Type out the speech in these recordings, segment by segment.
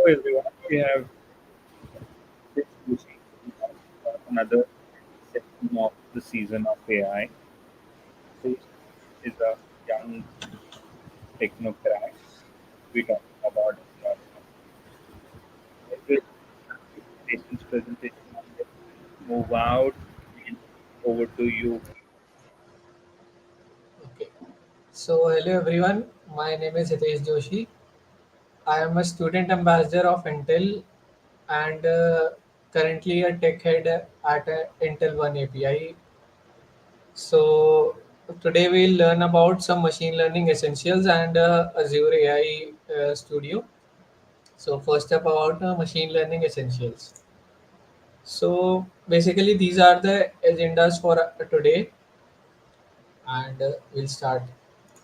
everyone. We have this Joshi another section of the season of AI. Hitesh is a young technocrat. We talk about Hitesh's presentation on this. Move out and over to you. Okay. So, hello everyone. My name is Hitesh Joshi. I am a student ambassador of Intel and currently a tech head at Intel One API. So, today we'll learn about some machine learning essentials and Azure AI Studio. So, first up about machine learning essentials. So, basically, these are the agendas for today, and we'll start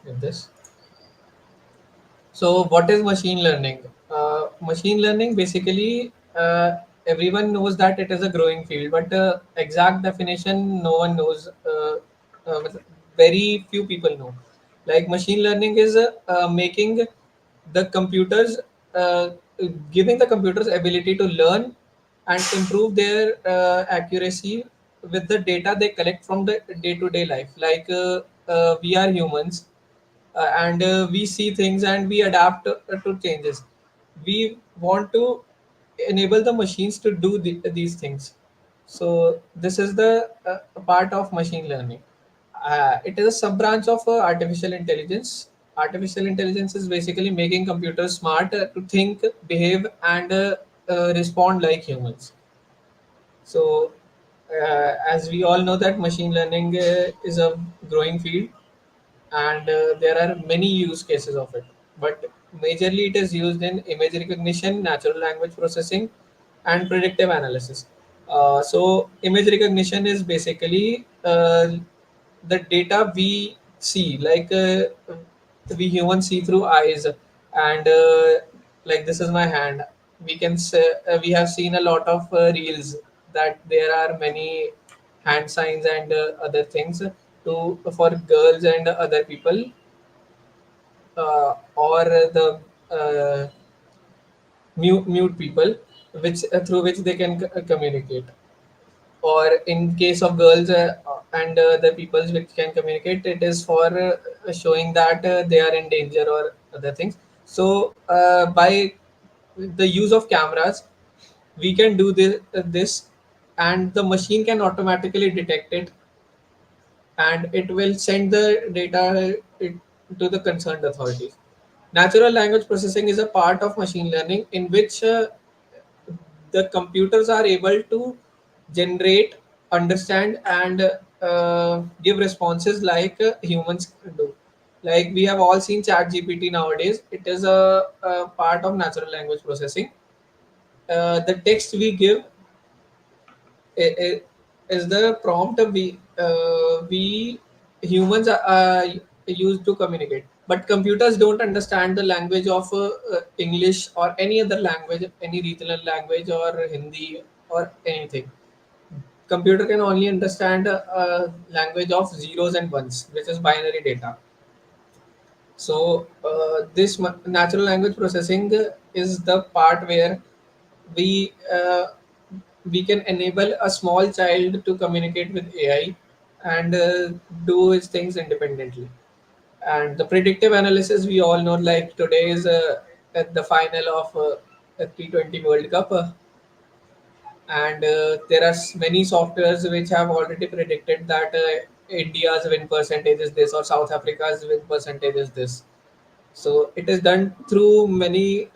with this. So, what is machine learning? Machine learning basically, everyone knows that it is a growing field, but exact definition no one knows. Very few people know. Like machine learning is making the computers, uh, giving the computers ability to learn and improve their accuracy with the data they collect from the day-to-day life. Like we are humans and we see things and we adapt to changes. We want to enable the machines to do these things. So this is the part of machine learning. It is a sub branch of artificial intelligence. Artificial intelligence is basically making computers smart to think, behave, and respond like humans. So, as we all know, that machine learning is a growing field, and there are many use cases of it, but majorly it is used in image recognition, natural language processing, and predictive analysis. So image recognition is basically the data we see, like we humans see through eyes, and like this is my hand. We can say we have seen a lot of reels that there are many hand signs and other things to for girls and other people, or the mute people, which through which they can communicate. Or in case of girls and the peoples which can communicate, it is for showing that they are in danger or other things. So by the use of cameras, we can do this, and the machine can automatically detect it, and it will send the data to the concerned authorities. Natural language processing is a part of machine learning in which the computers are able to generate, understand, and give responses like humans do. Like we have all seen Chat GPT nowadays. It is a part of natural language processing. The text we give is the prompt we humans are used to communicate, but computers don't understand the language of English or any other language, any regional language or Hindi or anything. Computer can only understand language of zeros and ones, which is binary data. So this natural language processing is the part where we we can enable a small child to communicate with AI and do its things independently. And the predictive analysis, we all know, like today is at the final of a T20 World Cup, and there are many softwares which have already predicted that India's win percentage is this or South Africa's win percentage is this. So it is done through many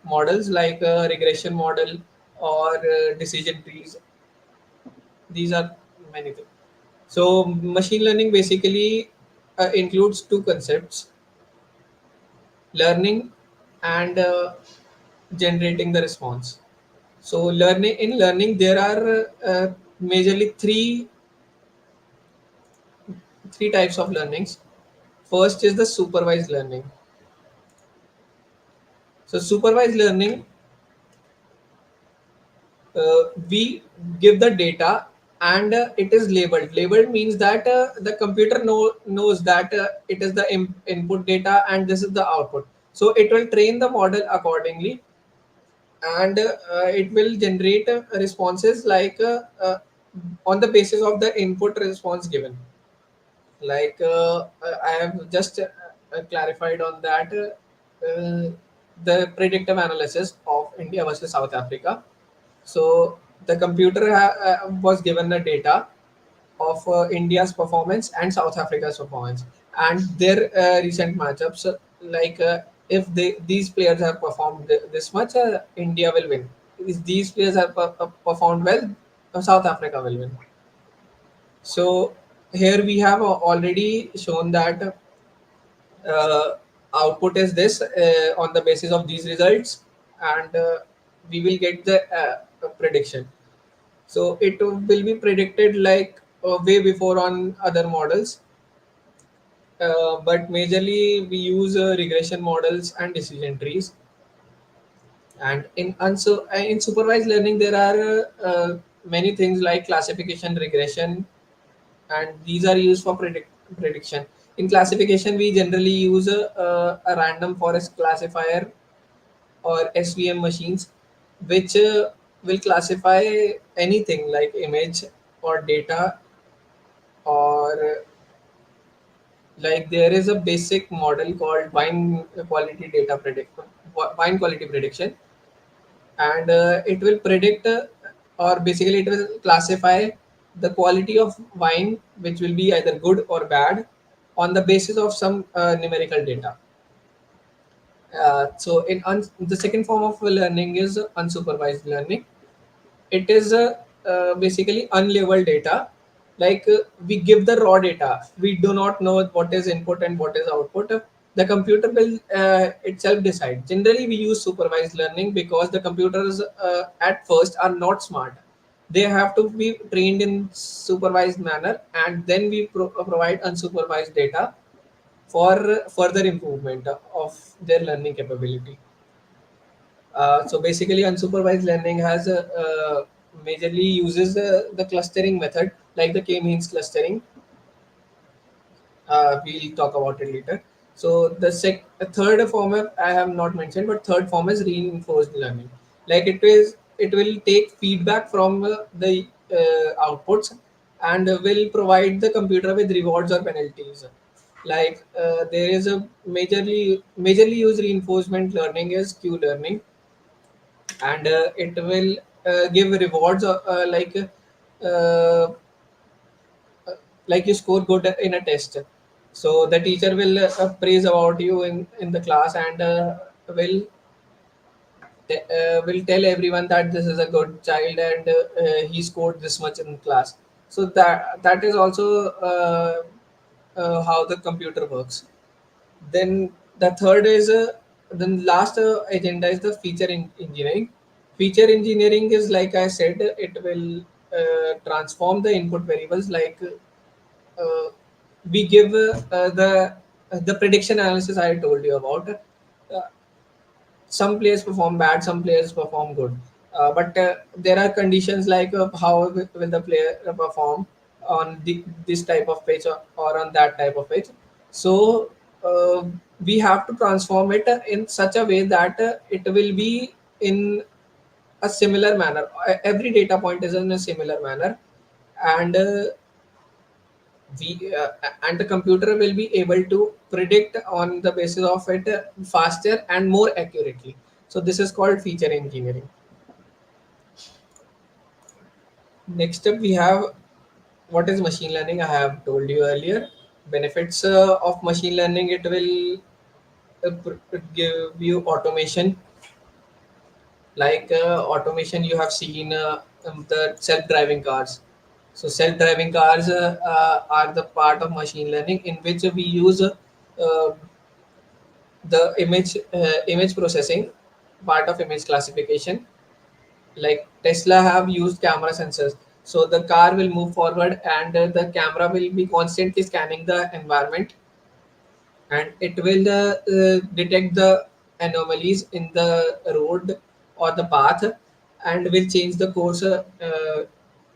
models like regression model or decision trees. These are many things. So machine learning basically includes two concepts: learning and generating the response. So learning there are majorly three types of learnings. First is the supervised learning. So supervised learning, we give the data and it is labeled. Labeled means that the computer knows that it is the input data and this is the output. So it will train the model accordingly, and it will generate responses like on the basis of the input response given. Like I have just clarified on that the predictive analysis of India versus South Africa. So the computer was given the data of India's performance and South Africa's performance and their recent matchups. Like if these players have performed this much, India will win. If these players have performed well, South Africa will win. So here we have already shown that uh, output is this on the basis of these results, and we will get the prediction. So it will be predicted like way before on other models, but majorly we use regression models and decision trees. And in supervised learning, there are many things like classification, regression, and these are used for prediction. In classification, we generally use a random forest classifier or SVM machines, which will classify anything like image or data, or like there is a basic model called wine quality prediction, and it will predict or basically it will classify the quality of wine, which will be either good or bad on the basis of some numerical data. So the second form of learning is unsupervised learning. It is basically unlabeled data. Like we give the raw data, we do not know what is input and what is output. The computer will itself decide. Generally we use supervised learning because the computers at first are not smart. They have to be trained in supervised manner, and then we provide unsupervised data for further improvement of their learning capability. So basically, unsupervised learning has majorly uses the clustering method, like the k-means clustering. We'll talk about it later. So a third form I have not mentioned, but third form is reinforced learning. Like it will take feedback from the outputs and will provide the computer with rewards or penalties. Like there is a majorly used reinforcement learning is Q learning, and it will give rewards uh, like you score good in a test, so the teacher will praise about you in the class, and will tell everyone that this is a good child, and he scored this much in class. So that is also how the computer works. Then the third is then last agenda is the engineering. Feature engineering is, like I said, it will transform the input variables. Like we give the prediction analysis I told you about. Some players perform bad, some players perform good, but there are conditions like how will the player perform on this type of pitch, or on that type of pitch. So we have to transform it in such a way that it will be in a similar manner. Every data point is in a similar manner, and and the computer will be able to predict on the basis of it faster and more accurately. So this is called feature engineering. Next up we have what is machine learning. I have told you earlier benefits of machine learning. It will give you automation. Like automation, you have seen the self-driving cars. So self-driving cars are the part of machine learning in which we use the image processing, part of image classification. Like Tesla have used camera sensors, so the car will move forward, and the camera will be constantly scanning the environment, and it will detect the anomalies in the road or the path, and will change the course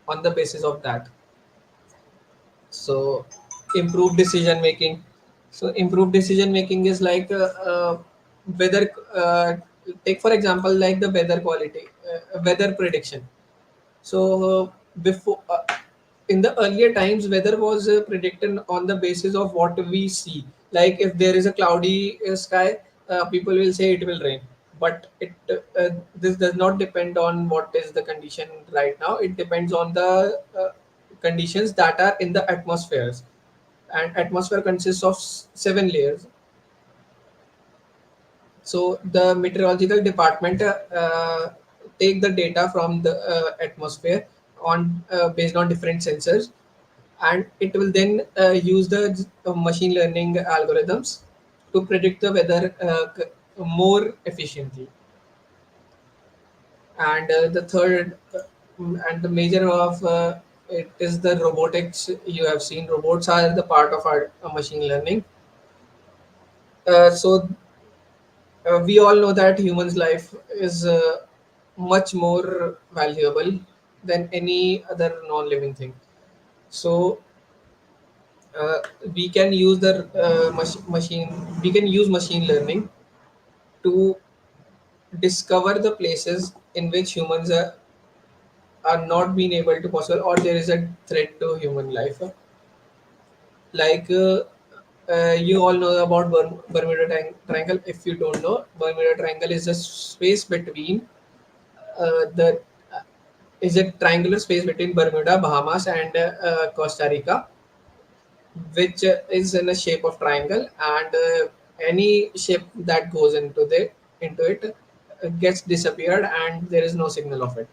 on the basis of that. So improved decision making. So improved decision making is like whether take for example like the weather quality, weather prediction. So before in the earlier times, weather was predicted on the basis of what we see. Like if there is a cloudy sky, people will say it will rain. But this does not depend on what is the condition right now. It depends on the conditions that are in the atmospheres. And atmosphere consists of seven layers. So the meteorological department take the data from the atmosphere on based on different sensors, and it will then use the machine learning algorithms to predict the weather more efficiently. And the third and the major of it is the robotics. You have seen robots are the part of our machine learning. So we all know that humans life is much more valuable than any other non-living thing. So uh, we can use the machine we can use machine learning to discover the places in which humans are not being able to possible, or there is a threat to human life. Like you all know about Bermuda Triangle. If you don't know, Bermuda Triangle is a space between the is a triangular space between Bermuda, Bahamas, and Costa Rica, which is in a shape of triangle, and any shape that goes into it gets disappeared, and there is no signal of it.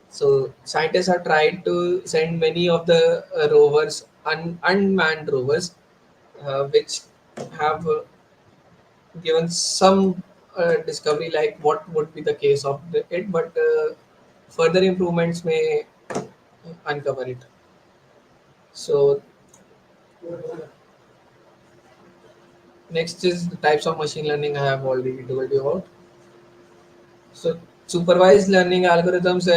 So scientists have tried to send many of the rovers, unmanned rovers, which have given some discovery like what would be the case of it, but further improvements may uncover it. So next is the types of machine learning I have already told you about. So supervised learning algorithms,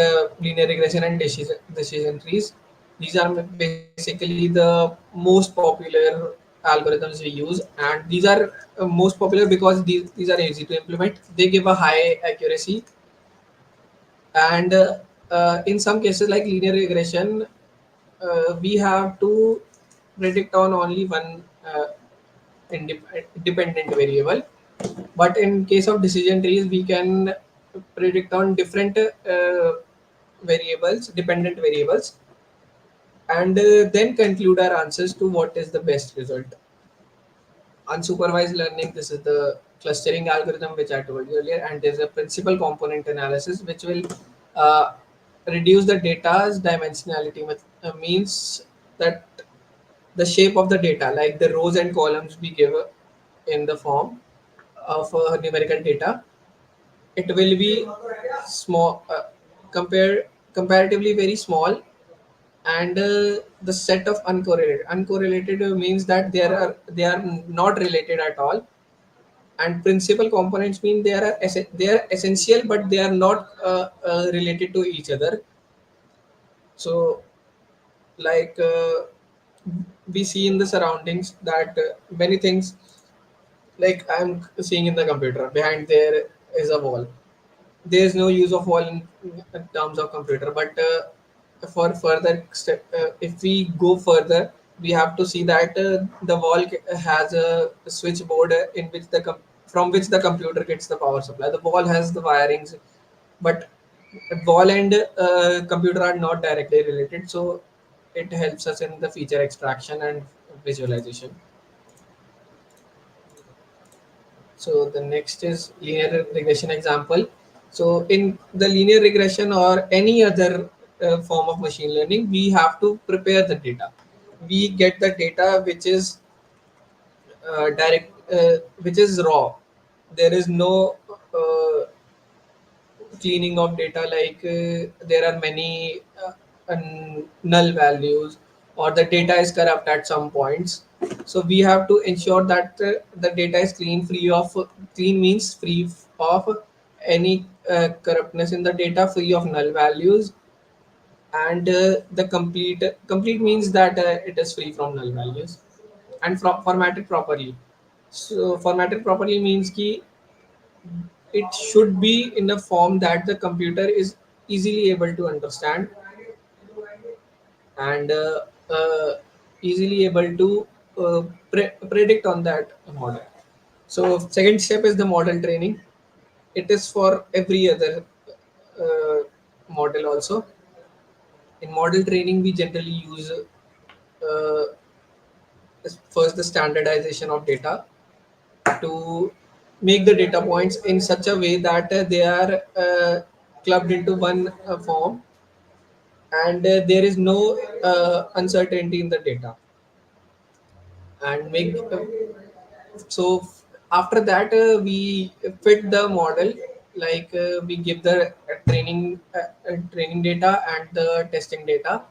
linear regression, and decision trees. These are basically the most popular algorithms we use, and these are most popular because these are easy to implement. They give a high accuracy, and in some cases like linear regression, we have to predict on only one dependent variable. But in case of decision trees, we can predict on different variables, dependent variables, and then conclude our answers to what is the best result. Unsupervised learning, this is the clustering algorithm which I told you earlier, and there's a principal component analysis which will uh, reduce the data's dimensionality, which means that the shape of the data, like the rows and columns we give in the form of numerical data, it will be small, comparatively very small, and the set of uncorrelated means that they are not related at all, and principal components mean they are essential but they are not related to each other. So like we see in the surroundings that many things, like I'm seeing in the computer behind there is a wall. There is no use of wall in terms of computer, but for further step, if we go further, we have to see that the wall has a switchboard in which from which the computer gets the power supply. The wall has the wirings, but wall and computer are not directly related, so it helps us in the feature extraction and visualization. So the next is linear regression example. So in the linear regression or any other form of machine learning, we have to prepare the data. We get the data which is raw. There is no cleaning of data, like there are many null values, or the data is corrupt at some points. So we have to ensure that the data is clean means free of any corruptness in the data, free of null values, and the complete means that it is free from null values, and formatted properly. So formatted properly means ki it should be in a form that the computer is easily able to understand and easily able to predict on that model. So second step is the model training. It is for every other uh, model also. In model training, we generally use first the standardization of data to make the data points in such a way that they are clubbed into one form, and there is no uncertainty in the data, and make so after that we fit the model, like we give the training data and the testing data,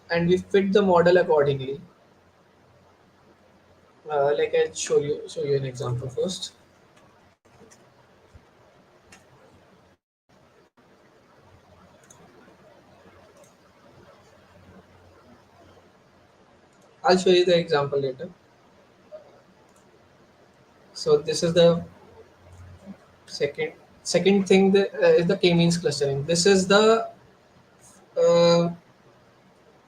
and we fit the model accordingly. Like I'll show you an example first. I'll show you the example later. So this is the second second thing that, is the k-means clustering. This is the uh,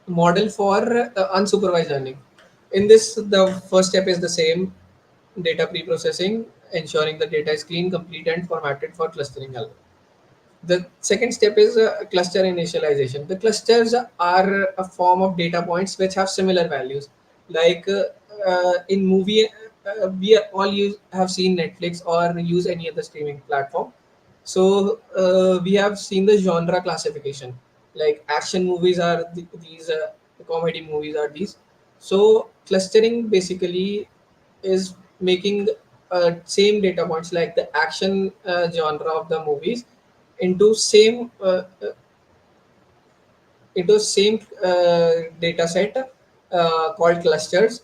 model for unsupervised learning. In this, the first step is the same: data pre-processing, ensuring the data is clean, complete, and formatted for clustering algorithm. The second step is cluster initialization. The clusters are a form of data points which have similar values. Like in movie, we all have seen Netflix or use any other streaming platform. So we have seen the genre classification. Like action movies are these, comedy movies are these. So clustering basically is making same data points like the action genre of the movies into same data set called clusters,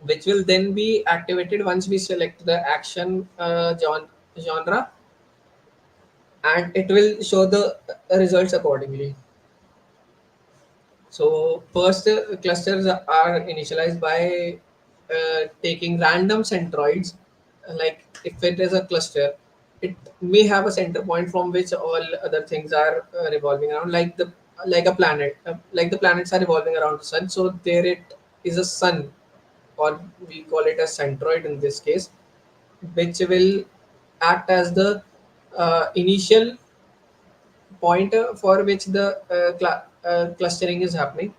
which will then be activated once we select the action genre, and it will show the results accordingly. So first, clusters are initialized by taking random centroids. Like if it is a cluster, it may have a center point from which all other things are revolving around, like a planet, like the planets are revolving around the sun. So there it is a sun, or we call it a centroid in this case, which will act as the initial point for which the clustering is happening.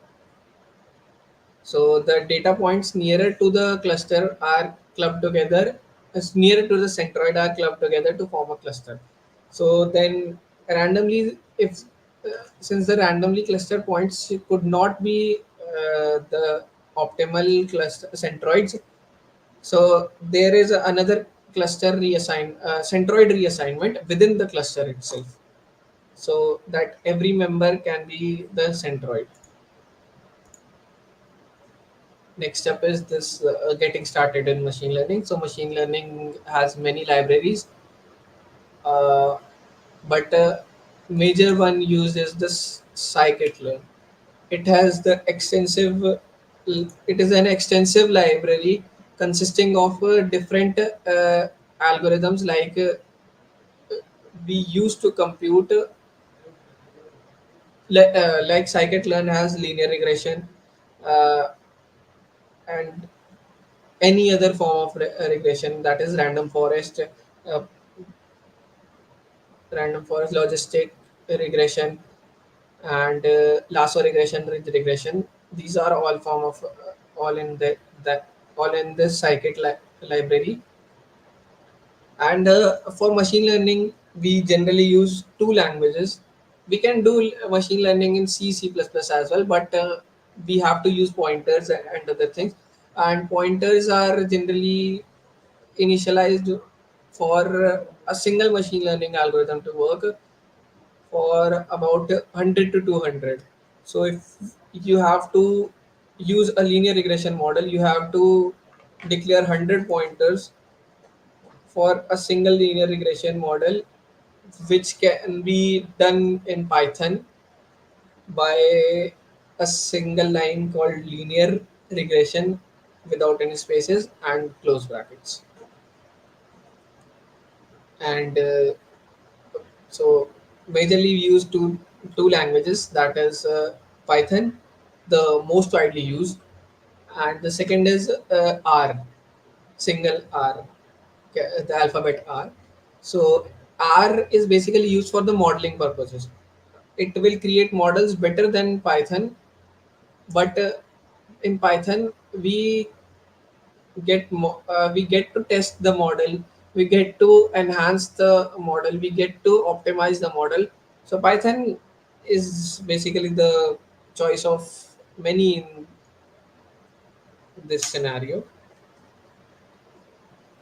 So the data points nearer to the cluster are clubbed together, as nearer to the centroid are clubbed together to form a cluster. So then randomly, if since the randomly cluster points could not be the optimal cluster centroids, so there is another centroid reassignment within the cluster itself, so that every member can be the centroid. Next up is this getting started in machine learning. So machine learning has many libraries, uh, but major one used is this scikit-learn. It has the extensive. It is an extensive library consisting of different algorithms, like we used to compute. Like scikit-learn has linear regression, uh, and any other form of regression, that is uh, random forest logistic regression, and lasso regression, ridge regression. These are all form of all in the that all in this library. And for machine learning, we generally use two languages. We can do machine learning in C++ as well, but we have to use pointers and other things. And pointers are generally initialized for a single machine learning algorithm to work for about 100 to 200. So if you have to use a linear regression model, you have to declare 100 pointers for a single linear regression model, which can be done in Python by a single line called linear regression without any spaces and close brackets. and so majorly we use two languages, that is Python, the most widely used, and the second is R, single R, okay, the alphabet R. So R is basically used for the modeling purposes. It will create models better than Python, but in Python we get to test the model, we get to enhance the model, we get to optimize the model. So Python is basically the choice of many in this scenario.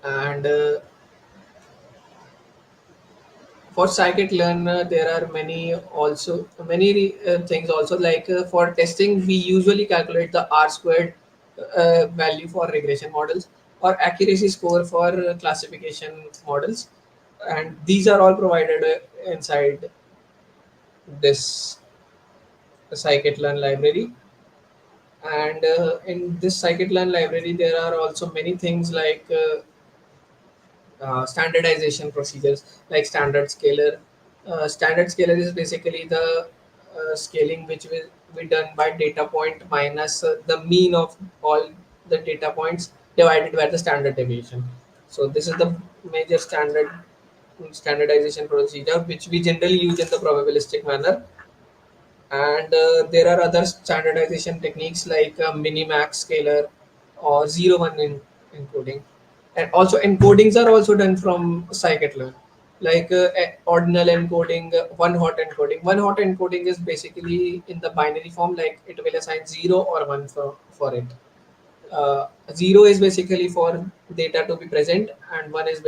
And for scikit-learn there are many things also, like for testing we usually calculate the r squared value for regression models, or accuracy score for classification models, and these are all provided inside this scikit-learn library. And in this scikit-learn library there are also many things like standardization procedures, like standard scaler. Standard scaler is basically the scaling which will be done by data point minus the mean of all the data points divided by the standard deviation. So this is the major standardization procedure which we generally use in the probabilistic manner. And there are other standardization techniques like minimax scaler or encoding. And also encodings are also done from scikit-learn, like ordinal encoding, one hot encoding is basically in the binary form, like it will assign 0 or 1 for it. 0 is basically for data to be present, and 1 is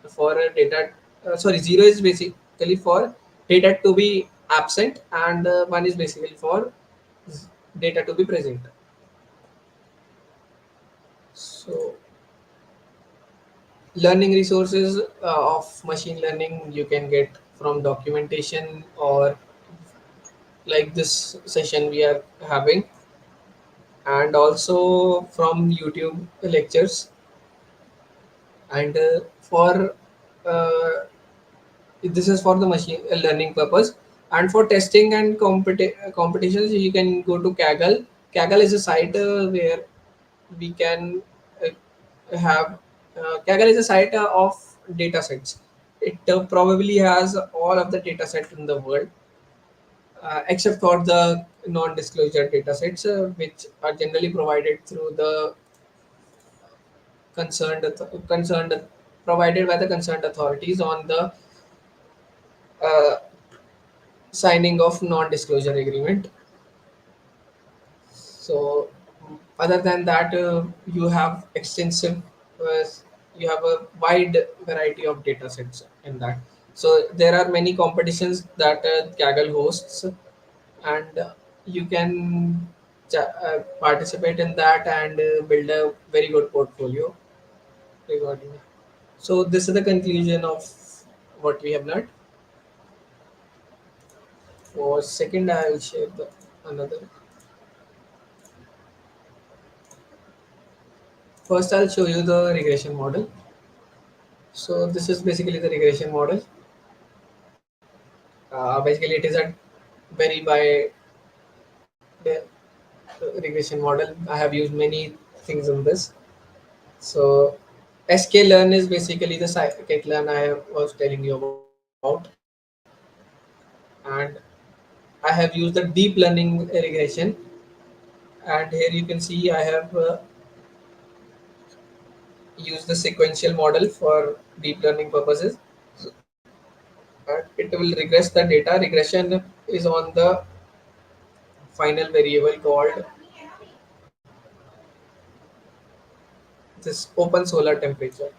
for data, sorry, 0 is basically for data to be absent, and 1 is basically for data to be present. So learning resources of machine learning you can get from documentation, or like this session we are having, and also from YouTube lectures. And for uh, this is for the machine learning purpose. And for testing and competitions you can go to Kaggle. Kaggle is a site where we can have Kaggle is a site of data sets. It probably has all of the data set in the world, except for the non-disclosure data sets, which are generally provided through the concerned provided by the concerned authorities on the uh, signing of non-disclosure agreement. So other than that, uh, you have a wide variety of data sets in that. So there are many competitions that Kaggle hosts, and you can participate in that and build a very good portfolio regarding it. So this is the conclusion of what we have learned. For second, I will share the another. First, I'll show you the regression model. So this is basically the regression model. Basically, it is a very by the regression model. I have used many things in this. So sklearn is basically the scikit-learn I was telling you about, and I have used the deep learning regression. And here you can see I have used the sequential model for deep learning purposes. And it will regress the data. Regression is on the final variable called this open solar temperature.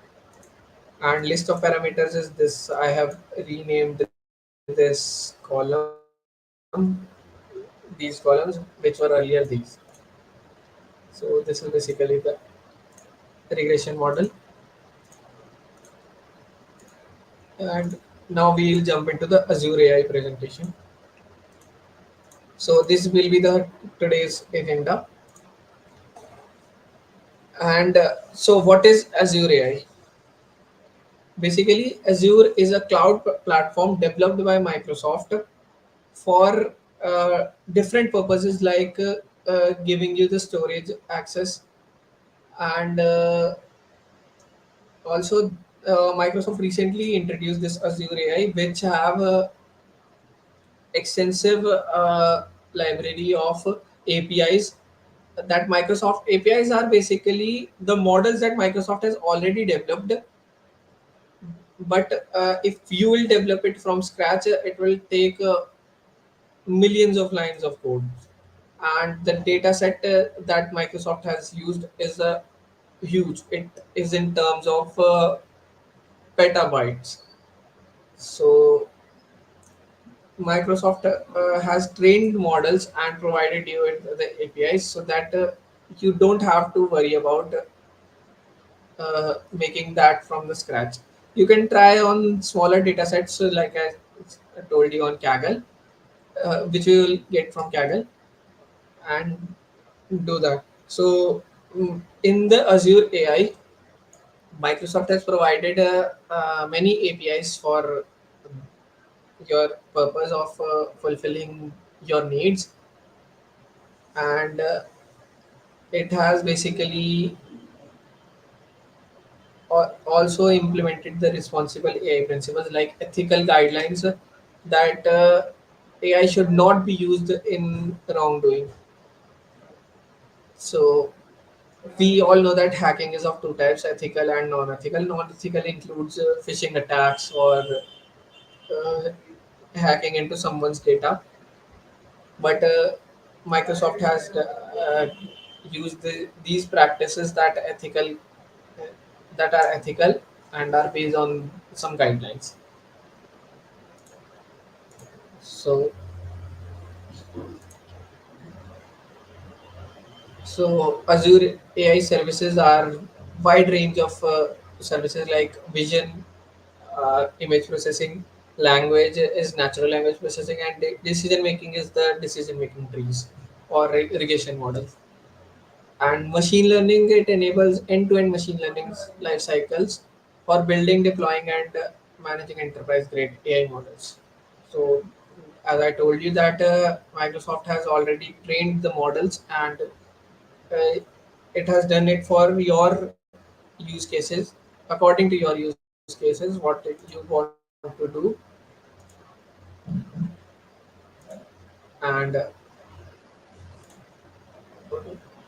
And list of parameters is this. I have renamed this column, these columns, which were earlier these. So this is basically the regression model. And now we'll jump into the Azure AI presentation. So this will be the today's agenda. And so what is Azure AI? Basically, Azure is a cloud platform developed by Microsoft for different purposes, like giving you the storage access, and also Microsoft recently introduced this Azure AI, which have a extensive library of APIs. That Microsoft APIs are basically the models that Microsoft has already developed, but if you will develop it from scratch, it will take millions of lines of code. And the data set that Microsoft has used is huge. It is in terms of petabytes. So Microsoft has trained models and provided you with the APIs, so that you don't have to worry about making that from the scratch. You can try on smaller data sets, like I told you, on Kaggle, which you will get from Kaggle, and do that. So, in the Azure AI, Microsoft has provided many APIs for your purpose of fulfilling your needs, and it has basically also implemented the responsible AI principles, like ethical guidelines, that AI should not be used in wrongdoing. So we all know that hacking is of two types: ethical and non-ethical. Non-ethical includes phishing attacks or uh, hacking into someone's data, but Microsoft has used these practices that are ethical and are based on some guidelines. So, so Azure AI services are wide range of services, like vision, image processing, language is natural language processing, and decision making is the decision making trees or irrigation models. And machine learning, it enables end-to-end machine learning life cycles for building, deploying, and managing enterprise grade AI models. So, as I told you, that Microsoft has already trained the models, and it has done it for your use cases, according to your use cases, what you want to do. And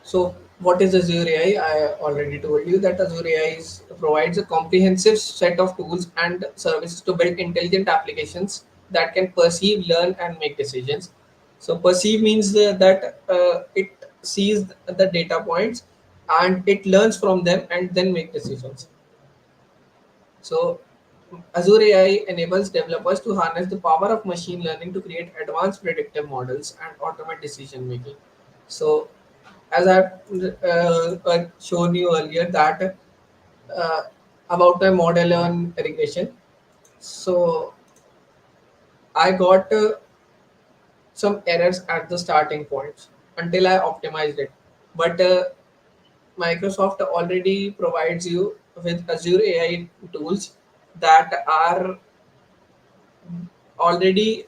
so, what is Azure AI? I already told you that Azure AI provides a comprehensive set of tools and services to build intelligent applications that can perceive, learn, and make decisions. So, perceive means that it sees the data points and it learns from them and then make decisions. So, Azure AI enables developers to harness the power of machine learning to create advanced predictive models and automate decision making. So, as I've shown you earlier, that uh, about my model on irrigation. So, I got some errors at the starting points until I optimized it. But Microsoft already provides you with Azure AI tools that are already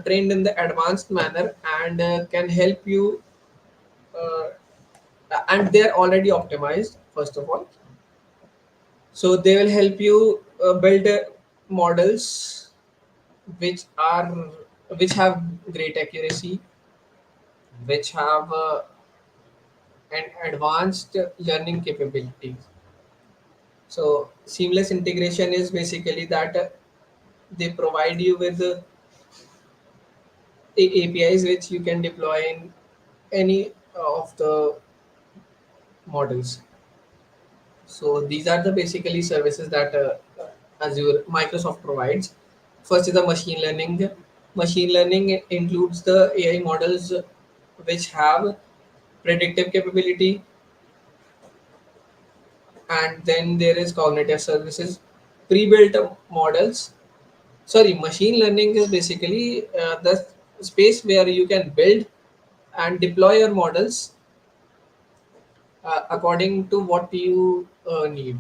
trained in the advanced manner and can help you, uh, and they're already optimized, first of all. So they will help you build models which are which have great accuracy, which have an advanced learning capabilities. So seamless integration is basically that they provide you with APIs which you can deploy in any of the models. So these are the basically services that Azure Microsoft provides. First is the machine learning. Machine learning includes the AI models which have predictive capability, and then there is cognitive services, pre-built models. Sorry, machine learning is basically the space where you can build and deploy your models according to what you need.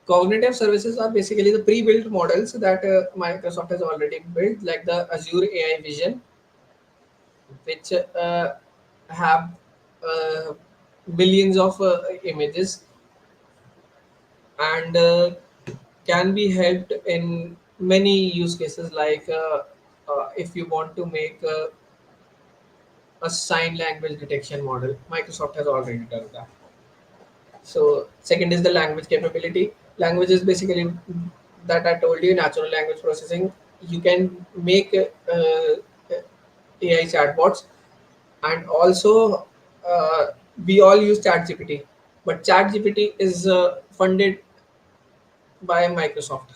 Cognitive services are basically the pre-built models that Microsoft has already built, like the Azure AI Vision, which have uh, billions of images and can be helped in many use cases, like if you want to make a sign language detection model. Microsoft has already done that. So second is the language capability. Language is basically that I told you, natural language processing. You can make AI chatbots, and also we all use ChatGPT, but ChatGPT is funded by Microsoft.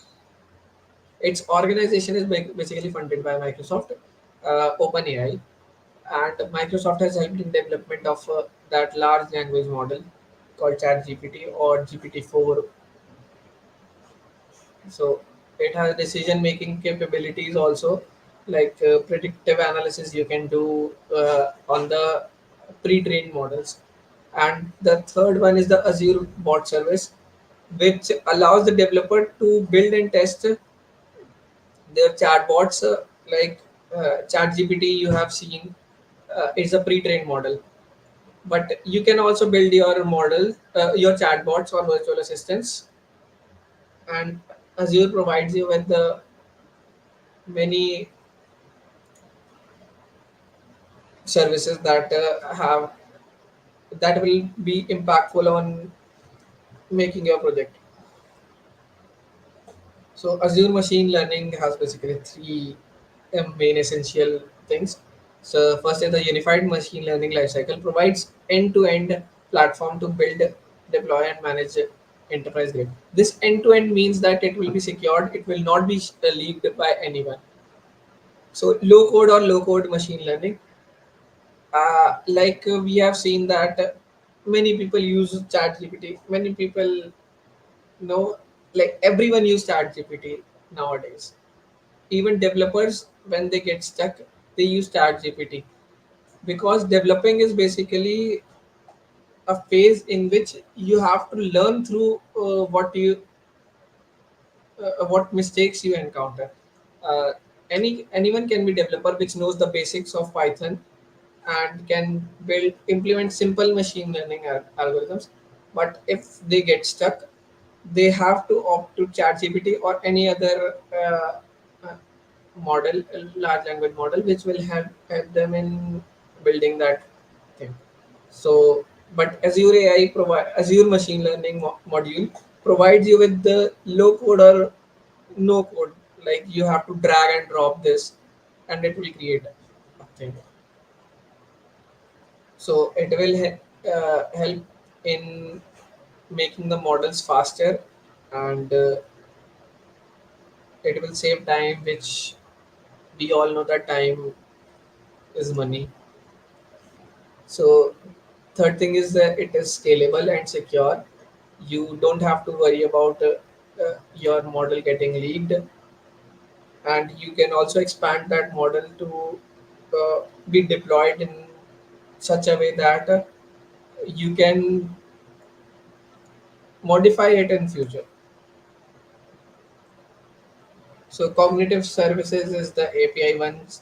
Its organization is basically funded by Microsoft, OpenAI, and Microsoft has helped in development of that large language model called ChatGPT or GPT-4. So it has decision making capabilities also, like predictive analysis you can do on the pre-trained models. And the third one is the Azure bot service, which allows the developer to build and test their chatbots, like ChatGPT you have seen is a pre-trained model, but you can also build your model, your chatbots or virtual assistants, and Azure provides you with the many services that have that will be impactful on making your project. So Azure machine learning has basically three main essential things. So first is the unified machine learning lifecycle provides end-to-end platform to build, deploy, and manage enterprise grade. This end-to-end means that it will be secured. It will not be leaked by anyone. So low code or low code machine learning, like we have seen that many people use chat gpt, many people know, like everyone use chat gpt nowadays. Even developers, when they get stuck, they use chat gpt, because developing is basically a phase in which you have to learn through what mistakes you encounter. Uh, anyone can be developer which knows the basics of Python and can build implement simple machine learning algorithms. But if they get stuck, they have to opt to ChatGPT or any other uh, model, large language model, which will help them in building that thing. So, but Azure AI provide Azure machine learning module provides you with the low code or no code. Like you have to drag and drop this, and it will create a thing. So it will help in making the models faster, and it will save time, which we all know that time is money. So third thing is that it is scalable and secure. You don't have to worry about your model getting leaked, and you can also expand that model to be deployed in such a way that you can modify it in future. So cognitive services is the API ones,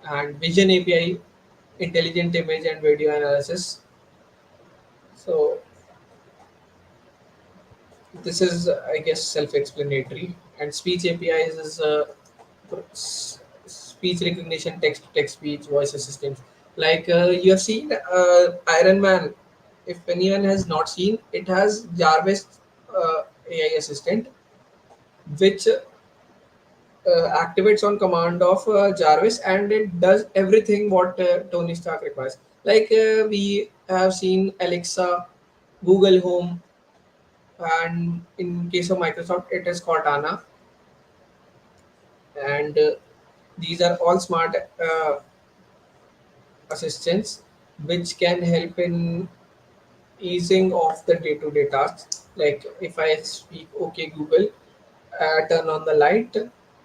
and vision API, intelligent image and video analysis. So this is, I guess, self-explanatory. And speech APIs is speech recognition, text speech, voice assistant. Like you have seen Iron Man. If anyone has not seen, it has Jarvis AI assistant, which activates on command of Jarvis, and it does everything what Tony Stark requires. Like we have seen Alexa, Google Home, and in case of Microsoft, it is Cortana, and these are all smart assistants which can help in easing of the day-to-day tasks. Like if I speak, "Okay Google, turn on the light,"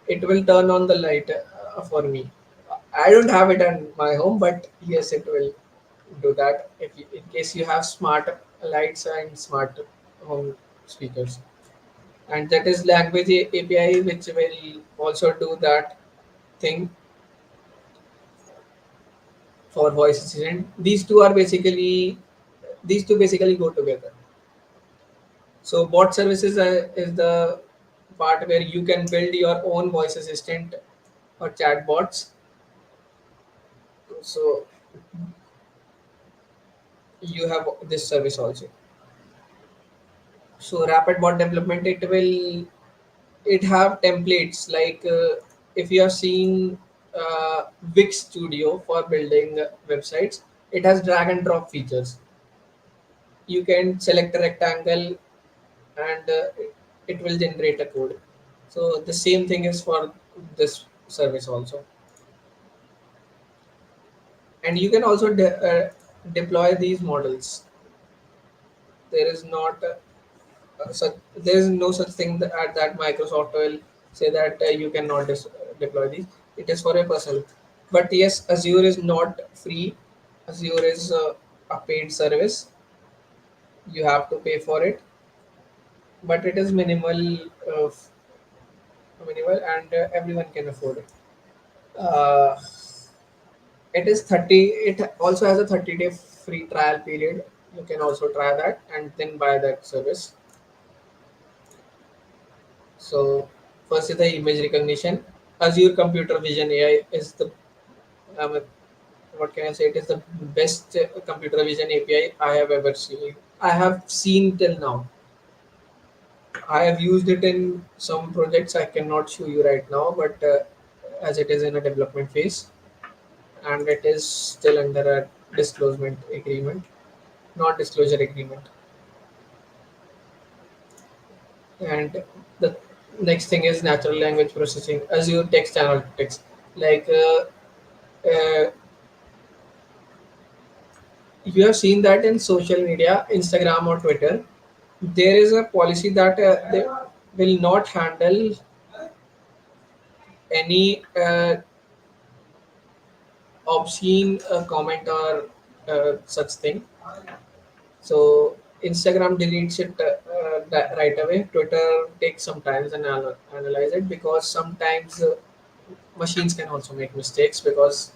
it will turn on the light for me. I don't have it in my home, but yes, it will do that. If you, in case you have smart lights and smart home speakers. and that is language API, which will also do that thing for voice assistant. These two basically go together. So bot services is the part where you can build your own voice assistant or chat bots. So you have this service also. So rapid bot development, it have templates like if you have seen Wix Studio for building websites, it has drag and drop features. You can select a rectangle and it will generate a code. So the same thing is for this service also, and you can also deploy these models. There is not there is no such thing that Microsoft will say that you cannot deploy these. It is for a person. But yes, Azure is not free. Azure is a paid service. You have to pay for it, but it is minimal, and everyone can afford it. Uh, it is 30. It also has a 30-day free trial period. You can also try that and then buy that service. So first is the image recognition. Azure Computer Vision AI is the um, what can I say? It is the best computer vision API I have ever seen. I have seen till now. I have used it in some projects. I cannot show you right now, but as it is in a development phase and it is still under a disclosure agreement, not disclosure agreement. And the next thing is natural language processing, Azure text analytics. Like you have seen that in social media, Instagram or Twitter, there is a policy that they will not handle any obscene comment or such thing. So Instagram deletes it right away. Twitter takes some time and analyze it, because sometimes machines can also make mistakes, because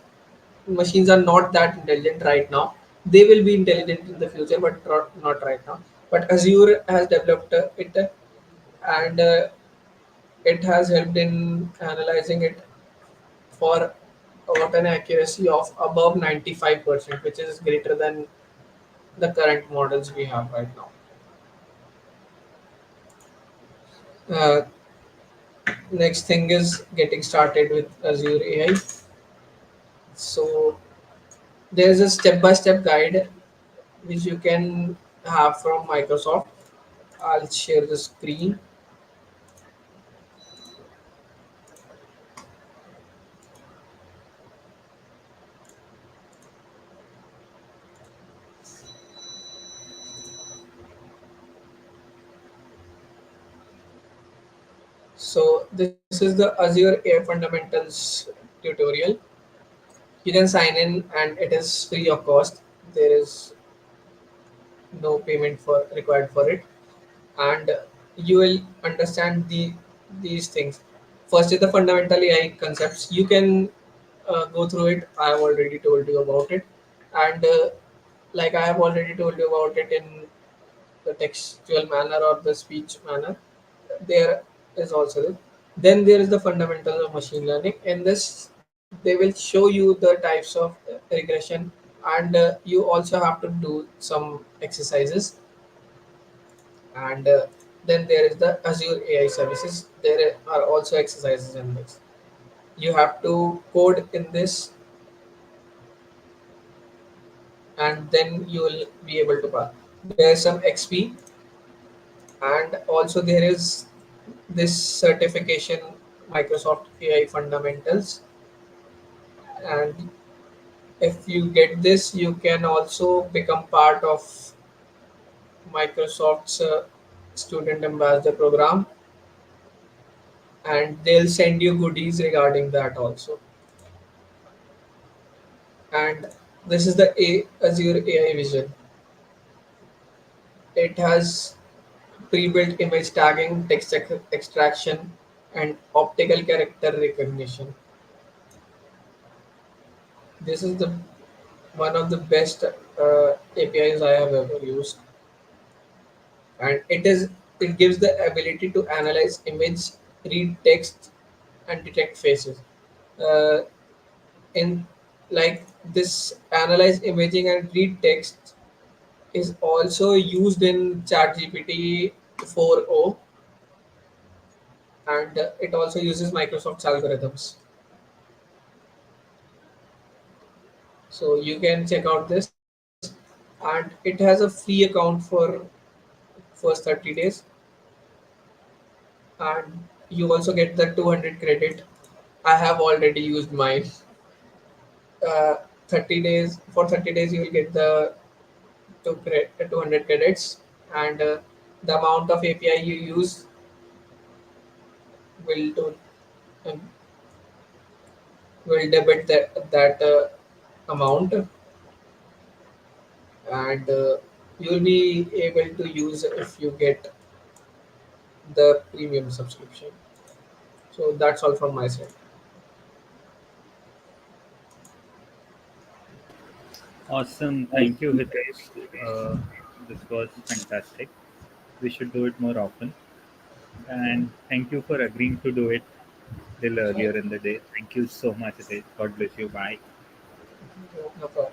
machines are not that intelligent right now. They will be intelligent in the future, but not right now. But Azure has developed it, and it has helped in analyzing it for what an accuracy of above 95%, which is greater than the current models we have right now. Uh, Next thing is getting started with Azure AI. So there's a step-by-step guide which you can have from Microsoft. I'll share the screen. So this is the Azure AI Fundamentals tutorial. You can sign in and it is free of cost. There is no payment for required for it, and you will understand these things. First is the fundamental AI concepts. You can go through it. I have already told you about it, and like I have already told you about it in the textual manner or the speech manner. There is also this. Then there is the fundamentals of machine learning. In this, they will show you the types of regression, and you also have to do some exercises. And then there is the Azure AI services. There are also exercises in this. You have to code in this, and then you will be able to pass. There is some XP, and also there is this certification, Microsoft AI Fundamentals. And if you get this, you can also become part of Microsoft's student ambassador program, and they'll send you goodies regarding that also. And this is the Azure AI Vision. It has pre-built image tagging, extraction, and optical character recognition. This is the one of the best APIs I have ever used, and it gives the ability to analyze image, read text, and detect faces. Uh, in like this, analyze imaging and read text is also used in ChatGPT 4.0, and it also uses Microsoft's algorithms. So you can check out this, and it has a free account for first 30 days, and you also get the 200 credit. I have already used mine. 30 days, for 30 days you will get the 200 credits, and the amount of API you use will do, um, will debit that amount, and you will be able to use if you get the premium subscription. So that's all from my side. Awesome. Thank you, Hitesh. This was fantastic. We should do it more often. And thank you for agreeing to do it till Okay. earlier in the day. Thank you so much, Hitesh. God bless you. Bye. No problem.